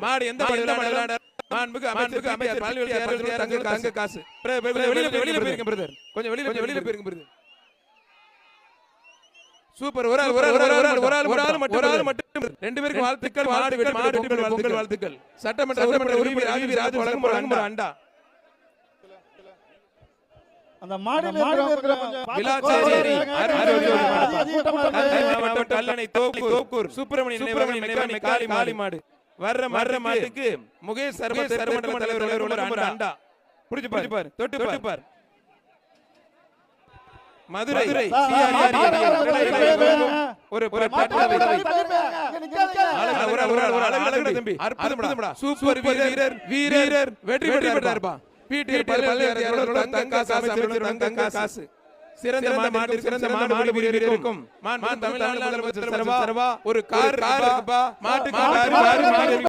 மாடு எந்த மாடு மாண்புக்கு அமைச்சர் பல்வேறு தங்க காசு வெளியில போயிருங்க பிரதர், கொஞ்சம் வெளியில போயிருங்க பிரதர். சூப்பர். ஒரு ஆள் மட்டும் ரெண்டு பேருக்கு வாழ்த்துக்கள். மாடு வாழ்த்துக்கள். சட்டமன்ற உறுப்பினர் ராஜி ராஜு வழங்கும் அண்டா. அந்த மாவட்டம் கல்லணை தோக்கூர் சுப்பிரமணிய காளி மாடு வர்ற மாட்டுக்கு முகேஷ் சர்வமண்டல தலைவர் அண்டா. புடிச்சு பாரு, தொட்டு பாரு. மதுரை ஒரு சூப்பர் வீரர் வெற்றி பெற்றார்ப்பா. காசு சிறந்த மாடு வீரருக்கும் தமிழ்நாடு ஒரு கார் மாட்டுக்கு